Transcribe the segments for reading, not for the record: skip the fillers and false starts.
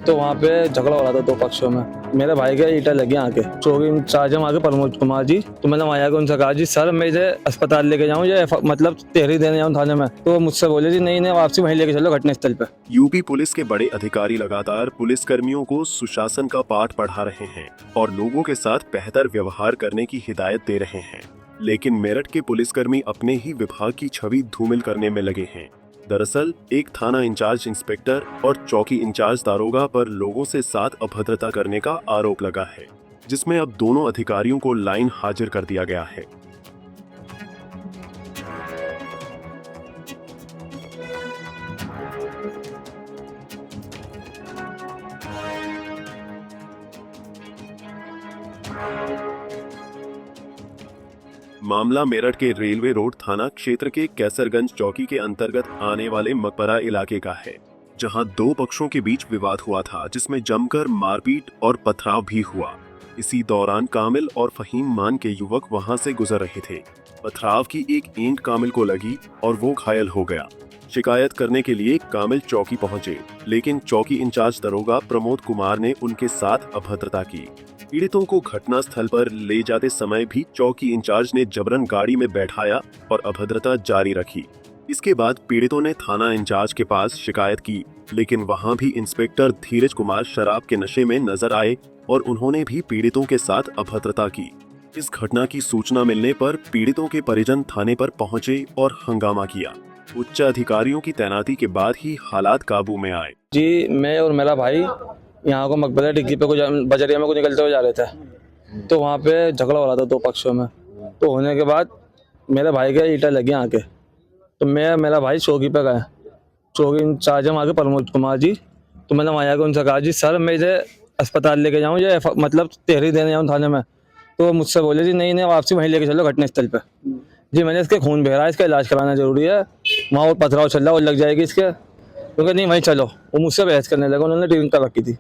तो वहाँ पे झगड़ा हो रहा था दो पक्षों में। मेरे भाई के ईटा लगी आके, चौकी इंचार्ज है वहाँ के प्रमोद कुमार जी। तो मैंने वहाँ आके उनसे कहा जी सर मैं इसे अस्पताल लेके जाऊँ या मतलब तहरीर देने जाऊँ थाने में। तो मुझसे बोले जी नहीं वापसी वहीं लेके चलो घटनास्थल पे। यूपी पुलिस के बड़े अधिकारी लगातार पुलिस कर्मियों को सुशासन का पाठ पढ़ा रहे हैं और लोगों के साथ बेहतर व्यवहार करने की हिदायत दे रहे हैं। लेकिन मेरठ के पुलिसकर्मी अपने ही विभाग की छवि धूमिल करने में लगे हैं। दरअसल एक थाना इंचार्ज इंस्पेक्टर और चौकी इंचार्ज दारोगा पर लोगों से साथ अभद्रता करने का आरोप लगा है, जिसमें अब दोनों अधिकारियों को लाइन हाजिर कर दिया गया है। मामला मेरठ के रेलवे रोड थाना क्षेत्र के कैसरगंज चौकी के अंतर्गत आने वाले मकबरा इलाके का है, जहां दो पक्षों के बीच विवाद हुआ था, जिसमें जमकर मारपीट और पथराव भी हुआ। इसी दौरान कामिल और फहीम मान के युवक वहां से गुजर रहे थे। पथराव की एक ईंट कामिल को लगी और वो घायल हो गया। शिकायत करने के लिए कामिल चौकी पहुंचे, लेकिन चौकी इंचार्ज दरोगा प्रमोद कुमार ने उनके साथ अभद्रता की। पीड़ितों को घटनास्थल पर ले जाते समय भी चौकी इंचार्ज ने जबरन गाड़ी में बैठाया और अभद्रता जारी रखी। इसके बाद पीड़ितों ने थाना इंचार्ज के पास शिकायत की, लेकिन वहां भी इंस्पेक्टर धीरज कुमार शराब के नशे में नजर आए और उन्होंने भी पीड़ितों के साथ अभद्रता की। इस घटना की सूचना मिलने पर पीड़ितों के परिजन थाने पर पहुंचे और हंगामा किया। उच्च अधिकारियों की तैनाती के बाद ही हालात काबू में आए। जी मैं और मेरा भाई यहाँ को मकबरा डिग्गी पे बजरिया में को निकलते हुए जा रहे थे। तो वहाँ पे झगड़ा हो रहा था दो पक्षों में। तो होने के बाद मेरे भाई के ईटा लगी आके, तो मैं मेरा भाई चौकी पे गए, चौकी इंचार्ज है वहाँ के प्रमोद कुमार जी। तो मैंने वहाँ आके उनसे कहा जी सर मैं इसे अस्पताल लेके जाऊँ या मतलब तहरीर देने जाऊँ थाने में। तो मुझसे बोले जी नहीं वापसी वहीं लेके चलो घटनास्थल पे। जी मैंने इसके खून बह रहा है, इसका इलाज कराना जरूरी है, वहाँ और पथराव चल रहा है और लग जाएगी इसके। क्योंकि नहीं वहीं चलो, वो मुझसे बहस करने लगा। उन्होंने ड्रिंक कर रखी थी।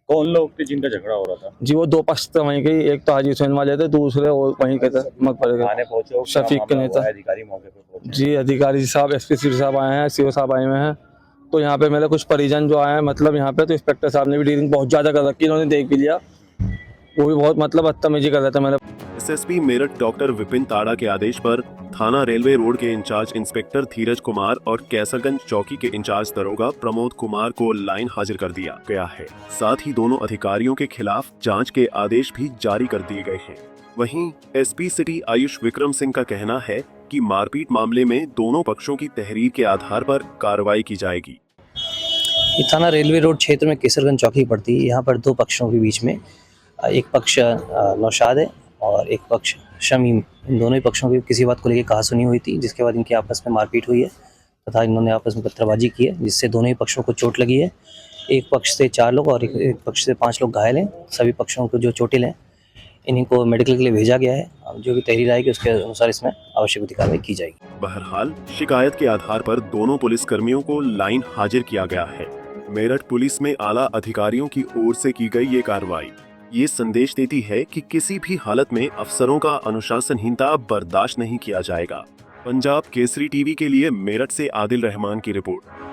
कौन लोग थे जिनका झगड़ा हो रहा था? जी वो दो पक्ष थे वहीं के, एक तो हाजी हुसैन वाले थे, दूसरे वो वहीं के थे मकबरे थाने पहुंचे शफीक के नेता। अधिकारी मौके पे पहुंचे? जी अधिकारी साहब एसपी साहब आए हैं, सीओ साहब आए हुए हैं। तो यहाँ पे मेरे कुछ परिजन जो आए हैं मतलब यहाँ पे, तो इंस्पेक्टर साहब ने भी डीलिंग बहुत ज्यादा कर रखी, इन्होंने देख भी लिया। वो भी बहुत मतलब बदतमीजी कर रहे थे मेरे। एसएसपी मेरठ डॉक्टर विपिन ताड़ा के आदेश पर थाना रेलवे रोड के इंचार्ज इंस्पेक्टर धीरज कुमार और कैसरगंज चौकी के इंचार्ज दरोगा प्रमोद कुमार को लाइन हाजिर कर दिया गया है। साथ ही दोनों अधिकारियों के खिलाफ जांच के आदेश भी जारी कर दिए गए हैं। वहीं एसपी सिटी आयुष विक्रम सिंह का कहना है कि मारपीट मामले में दोनों पक्षों की तहरीर के आधार पर कार्रवाई की जाएगी। ये थाना रेलवे रोड क्षेत्र में केसरगंज चौकी पड़ती है। यहाँ पर दो पक्षों के बीच में एक पक्ष नौशाद है और एक पक्ष शमीम। इन दोनों ही पक्षों की किसी बात को लेकर कहासुनी हुई थी, जिसके बाद इनकी आपस में मारपीट हुई है तथा इन्होंने आपस में पत्थरबाजी की है, जिससे दोनों ही पक्षों को चोट लगी है। एक पक्ष से 4 लोग और एक पक्ष से 5 लोग घायल हैं। सभी पक्षों को जो चोटिल हैं इन्हीं को मेडिकल के लिए भेजा गया है। जो भी तहरीर आएगी उसके अनुसार इसमें आवश्यक कार्रवाई की जाएगी। बहरहाल शिकायत के आधार पर दोनों पुलिस कर्मियों को लाइन हाजिर किया गया है। मेरठ पुलिस में आला अधिकारियों की ओर से की गई ये कार्रवाई ये संदेश देती है कि किसी भी हालत में अफसरों का अनुशासनहीनता बर्दाश्त नहीं किया जाएगा। पंजाब केसरी टीवी के लिए मेरठ से आदिल रहमान की रिपोर्ट।